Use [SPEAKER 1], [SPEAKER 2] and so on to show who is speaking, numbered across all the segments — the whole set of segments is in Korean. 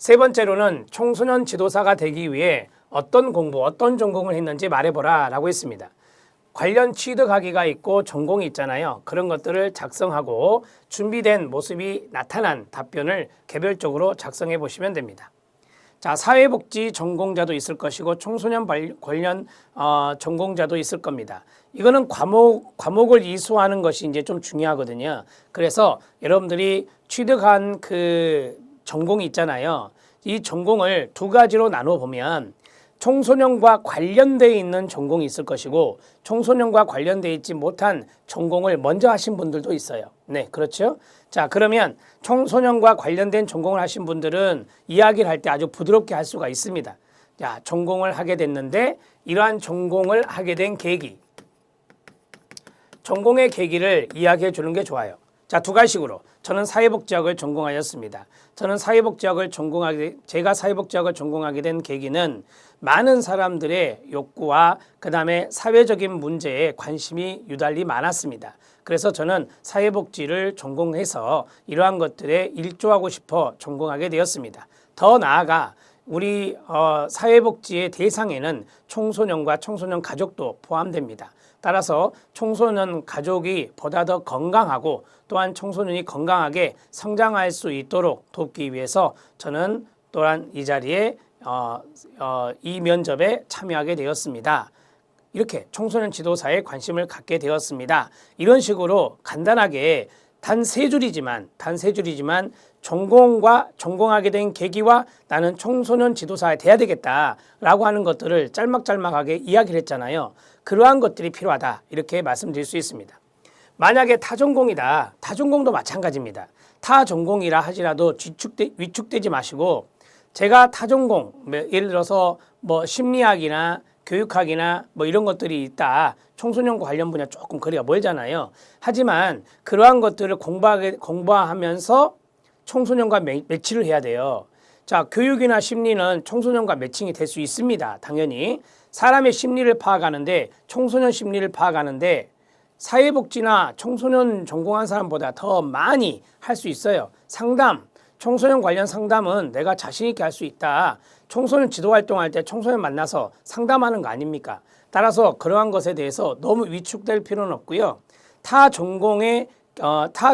[SPEAKER 1] 세 번째로는 청소년 지도사가 되기 위해 어떤 공부, 어떤 전공을 했는지 말해보라 라고 했습니다. 관련 취득학위가 있고 전공이 있잖아요. 그런 것들을 작성하고 준비된 모습이 나타난 답변을 개별적으로 작성해 보시면 됩니다. 자, 사회복지 전공자도 있을 것이고 청소년 관련 전공자도 있을 겁니다. 이거는 과목을 이수하는 것이 이제 좀 중요하거든요. 그래서 여러분들이 취득한 그 전공이 있잖아요. 이 전공을 두 가지로 나눠 보면 청소년과 관련되어 있는 전공이 있을 것이고 청소년과 관련되어 있지 못한 전공을 먼저 하신 분들도 있어요. 네, 그렇죠? 자, 그러면 청소년과 관련된 전공을 하신 분들은 이야기를 할 때 아주 부드럽게 할 수가 있습니다. 자, 전공을 하게 됐는데 이러한 전공을 하게 된 계기, 전공의 계기를 이야기해 주는 게 좋아요. 자, 두 가지식으로 저는 사회복지학을 전공하였습니다. 제가 사회복지학을 전공하게 된 계기는 많은 사람들의 욕구와 그 다음에 사회적인 문제에 관심이 유달리 많았습니다. 그래서 저는 사회복지를 전공해서 이러한 것들에 일조하고 싶어 전공하게 되었습니다. 더 나아가 우리 사회복지의 대상에는 청소년과 청소년 가족도 포함됩니다. 따라서 청소년 가족이 보다 더 건강하고 또한 청소년이 건강하게 성장할 수 있도록 돕기 위해서 저는 또한 이 자리에 이 면접에 참여하게 되었습니다. 이렇게 청소년 지도사에 관심을 갖게 되었습니다. 이런 식으로 간단하게 단 세 줄이지만 전공하게 된 계기와 나는 청소년 지도사가 돼야 되겠다라고 하는 것들을 짤막짤막하게 이야기를 했잖아요. 그러한 것들이 필요하다 이렇게 말씀드릴 수 있습니다. 만약에 타전공이다. 타전공도 마찬가지입니다. 타전공이라 하지라도 위축되지 마시고 제가 타전공 예를 들어서 심리학이나 교육학이나 이런 것들이 있다. 청소년과 관련 분야 조금 거리가 멀잖아요. 하지만 그러한 것들을 공부하면서 청소년과 매치를 해야 돼요. 자, 교육이나 심리는 청소년과 매칭이 될 수 있습니다. 당연히 사람의 심리를 파악하는데 청소년 심리를 파악하는데 사회복지나 청소년 전공한 사람보다 더 많이 할 수 있어요. 상담, 청소년 관련 상담은 내가 자신 있게 할 수 있다. 청소년 지도 활동할 때 청소년 만나서 상담하는 거 아닙니까? 따라서 그러한 것에 대해서 너무 위축될 필요는 없고요. 타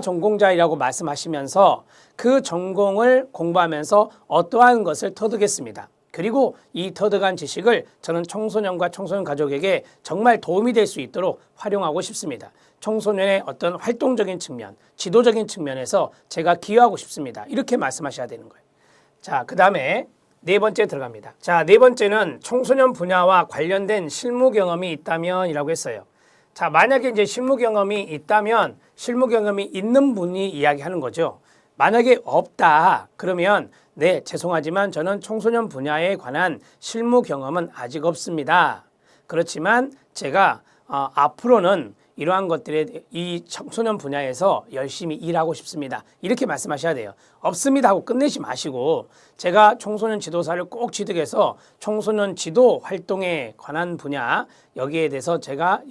[SPEAKER 1] 전공자이라고 말씀하시면서 그 전공을 공부하면서 어떠한 것을 터득했습니다. 그리고 이 터득한 지식을 저는 청소년과 청소년 가족에게 정말 도움이 될 수 있도록 활용하고 싶습니다. 청소년의 어떤 활동적인 측면, 지도적인 측면에서 제가 기여하고 싶습니다. 이렇게 말씀하셔야 되는 거예요. 자, 그 다음에 네 번째 들어갑니다. 자, 네 번째는 청소년 분야와 관련된 실무 경험이 있다면 이라고 했어요. 자, 만약에 이제 실무 경험이 있다면 실무 경험이 있는 분이 이야기하는 거죠. 만약에 없다 그러면 네, 죄송하지만 저는 청소년 분야에 관한 실무 경험은 아직 없습니다. 그렇지만 제가 앞으로는 이러한 것들에 이 청소년 분야에서 열심히 일하고 싶습니다. 이렇게 말씀하셔야 돼요. 없습니다 하고 끝내지 마시고 제가 청소년 지도사를 꼭 취득해서 청소년 지도 활동에 관한 분야 여기에서 제가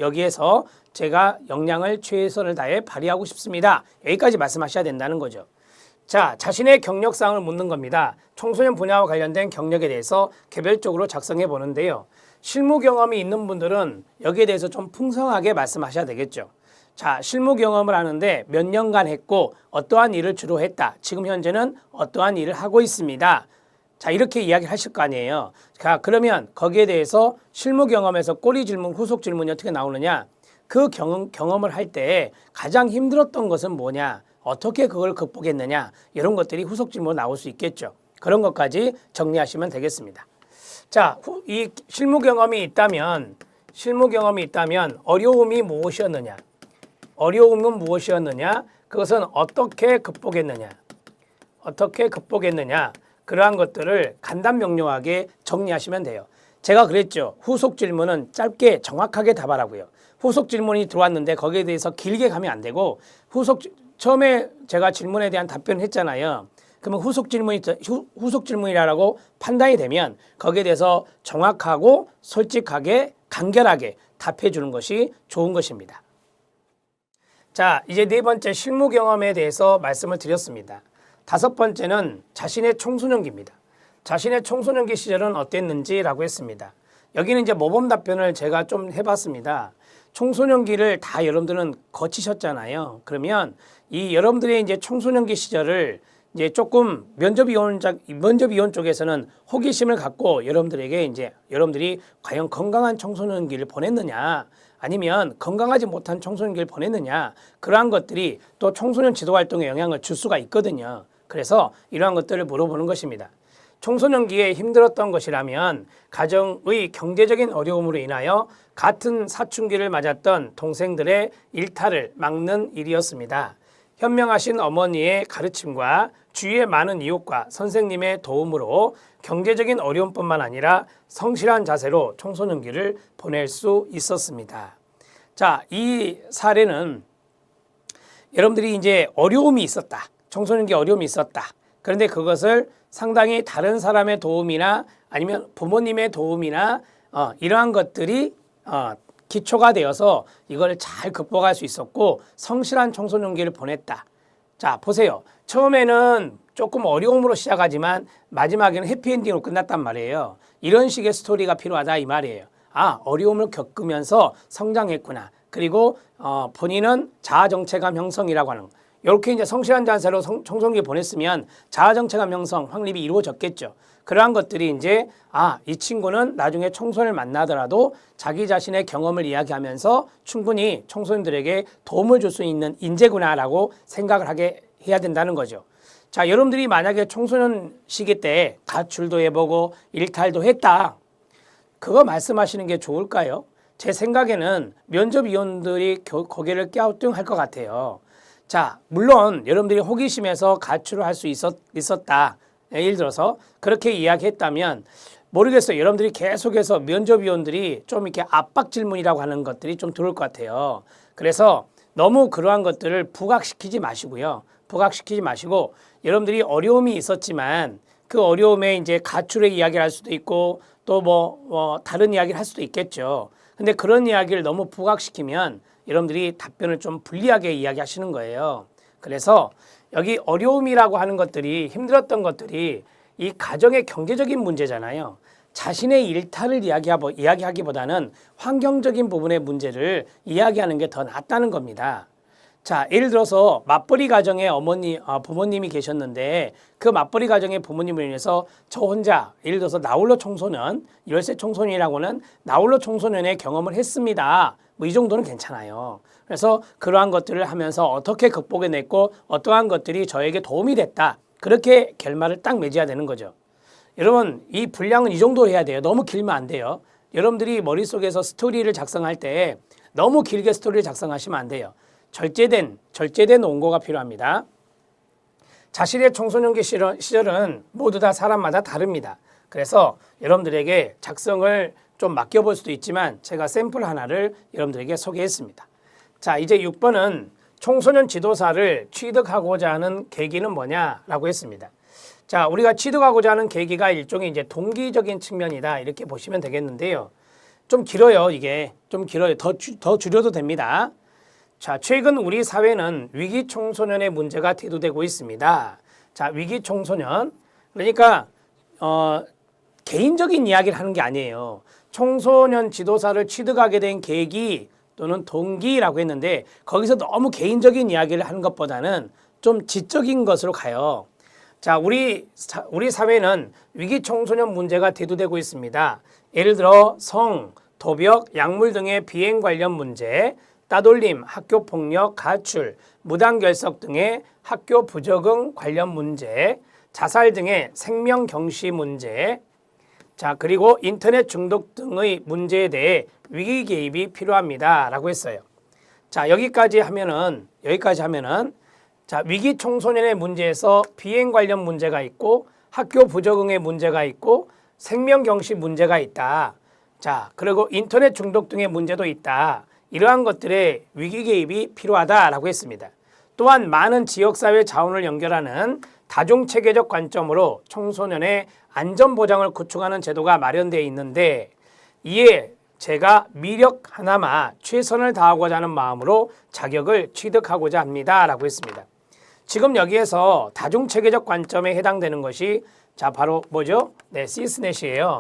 [SPEAKER 1] 역량을 최선을 다해 발휘하고 싶습니다. 여기까지 말씀하셔야 된다는 거죠. 자, 자신의 경력사항을 묻는 겁니다. 청소년 분야와 관련된 경력에 대해서 개별적으로 작성해 보는데요. 실무 경험이 있는 분들은 여기에 대해서 좀 풍성하게 말씀하셔야 되겠죠. 자, 실무 경험을 하는데 몇 년간 했고 어떠한 일을 주로 했다. 지금 현재는 어떠한 일을 하고 있습니다. 자, 이렇게 이야기를 하실 거 아니에요. 자, 그러면 거기에 대해서 실무 경험에서 꼬리 질문, 후속 질문이 어떻게 나오느냐. 그 경험을 할 때 가장 힘들었던 것은 뭐냐. 어떻게 그걸 극복했느냐. 이런 것들이 후속 질문으로 나올 수 있겠죠. 그런 것까지 정리하시면 되겠습니다. 자, 이 실무 경험이 있다면 어려움이 무엇이었느냐? 어려움은 무엇이었느냐? 그것은 어떻게 극복했느냐? 그러한 것들을 간단 명료하게 정리하시면 돼요. 제가 그랬죠. 후속 질문은 짧게 정확하게 답하라고요. 후속 질문이 들어왔는데 거기에 대해서 길게 가면 안 되고 처음에 제가 질문에 대한 답변을 했잖아요. 그러면 후속 질문이라고 판단이 되면 거기에 대해서 정확하고 솔직하게 간결하게 답해 주는 것이 좋은 것입니다. 자, 이제 네 번째 실무 경험에 대해서 말씀을 드렸습니다. 다섯 번째는 자신의 청소년기입니다. 자신의 청소년기 시절은 어땠는지라고 했습니다. 여기는 이제 모범 답변을 제가 좀 해봤습니다. 청소년기를 다 여러분들은 거치셨잖아요. 그러면 이 여러분들의 이제 청소년기 시절을 이제 조금 면접위원 쪽에서는 호기심을 갖고 여러분들에게 이제 여러분들이 과연 건강한 청소년기를 보냈느냐, 아니면 건강하지 못한 청소년기를 보냈느냐, 그러한 것들이 또 청소년 지도 활동에 영향을 줄 수가 있거든요. 그래서 이러한 것들을 물어보는 것입니다. 청소년기에 힘들었던 것이라면 가정의 경제적인 어려움으로 인하여 같은 사춘기를 맞았던 동생들의 일탈을 막는 일이었습니다. 현명하신 어머니의 가르침과 주위의 많은 이웃과 선생님의 도움으로 경제적인 어려움뿐만 아니라 성실한 자세로 청소년기를 보낼 수 있었습니다. 자, 이 사례는 여러분들이 이제 어려움이 있었다. 청소년기 어려움이 있었다. 그런데 그것을 상당히 다른 사람의 도움이나 아니면 부모님의 도움이나 이러한 것들이 기초가 되어서 이걸 잘 극복할 수 있었고 성실한 청소년기를 보냈다. 자, 보세요. 처음에는 조금 어려움으로 시작하지만 마지막에는 해피엔딩으로 끝났단 말이에요. 이런 식의 스토리가 필요하다 이 말이에요. 아, 어려움을 겪으면서 성장했구나. 그리고 본인은 자아정체감 형성이라고 하는, 이렇게 이제 성실한 자세로 청소년기 보냈으면 자아정체감 형성 확립이 이루어졌겠죠. 그러한 것들이 이제 이 친구는 나중에 청소년을 만나더라도 자기 자신의 경험을 이야기하면서 충분히 청소년들에게 도움을 줄 수 있는 인재구나라고 생각을 하게 해야 된다는 거죠. 자, 여러분들이 만약에 청소년 시기 때 가출도 해보고 일탈도 했다. 그거 말씀하시는 게 좋을까요? 제 생각에는 면접위원들이 고개를 갸우뚱할 것 같아요. 자, 물론 여러분들이 호기심에서 가출을 할 수 있었다. 예를 들어서 그렇게 이야기했다면 모르겠어요. 여러분들이 계속해서 면접위원들이 좀 이렇게 압박 질문이라고 하는 것들이 좀 들어올 것 같아요. 그래서 너무 그러한 것들을 부각시키지 마시고요. 부각시키지 마시고 여러분들이 어려움이 있었지만 그 어려움에 이제 가출의 이야기를 할 수도 있고 또 다른 이야기를 할 수도 있겠죠. 근데 그런 이야기를 너무 부각시키면 여러분들이 답변을 좀 불리하게 이야기하시는 거예요. 그래서 여기 어려움이라고 하는 것들이, 힘들었던 것들이 이 가정의 경제적인 문제잖아요. 자신의 일탈을 이야기하기보다는 환경적인 부분의 문제를 이야기하는 게 더 낫다는 겁니다. 자, 예를 들어서 맞벌이 가정에 부모님이 계셨는데 그 맞벌이 가정의 부모님을 인해서 저 혼자, 예를 들어서 나홀로 청소년, 열세 청소년이라고는 나홀로 청소년의 경험을 했습니다. 이 정도는 괜찮아요. 그래서 그러한 것들을 하면서 어떻게 극복해냈고 어떠한 것들이 저에게 도움이 됐다. 그렇게 결말을 딱 맺어야 되는 거죠. 여러분, 이 분량은 이 정도 해야 돼요. 너무 길면 안 돼요. 여러분들이 머릿속에서 스토리를 작성할 때 너무 길게 스토리를 작성하시면 안 돼요. 절제된 원고가 필요합니다. 자신의 청소년기 시절은 모두 다 사람마다 다릅니다. 그래서 여러분들에게 작성을 좀 맡겨볼 수도 있지만 제가 샘플 하나를 여러분들에게 소개했습니다. 자, 이제 6번은 청소년 지도사를 취득하고자 하는 계기는 뭐냐라고 했습니다. 자, 우리가 취득하고자 하는 계기가 일종의 이제 동기적인 측면이다 이렇게 보시면 되겠는데요. 좀 길어요. 이게 좀 길어요. 더 줄여도 됩니다. 자, 최근 우리 사회는 위기 청소년의 문제가 대두되고 있습니다. 자, 위기 청소년, 그러니까 개인적인 이야기를 하는 게 아니에요. 청소년 지도사를 취득하게 된 계기 또는 동기라고 했는데 거기서 너무 개인적인 이야기를 하는 것보다는 좀 지적인 것으로 가요. 자, 우리 사회는 위기 청소년 문제가 대두되고 있습니다. 예를 들어 성, 도벽, 약물 등의 비행 관련 문제, 따돌림, 학교 폭력, 가출, 무단결석 등의 학교 부적응 관련 문제, 자살 등의 생명 경시 문제, 자, 그리고 인터넷 중독 등의 문제에 대해 위기 개입이 필요합니다. 라고 했어요. 자, 여기까지 하면은, 자, 위기 청소년의 문제에서 비행 관련 문제가 있고, 학교 부적응의 문제가 있고, 생명 경시 문제가 있다. 자, 그리고 인터넷 중독 등의 문제도 있다. 이러한 것들의 위기 개입이 필요하다라고 했습니다. 또한 많은 지역사회 자원을 연결하는 다중체계적 관점으로 청소년의 안전보장을 구축하는 제도가 마련되어 있는데 이에 제가 미력 하나마 최선을 다하고자 하는 마음으로 자격을 취득하고자 합니다. 라고 했습니다. 지금 여기에서 다중체계적 관점에 해당되는 것이 자 바로 뭐죠? 네, 시스넷이에요.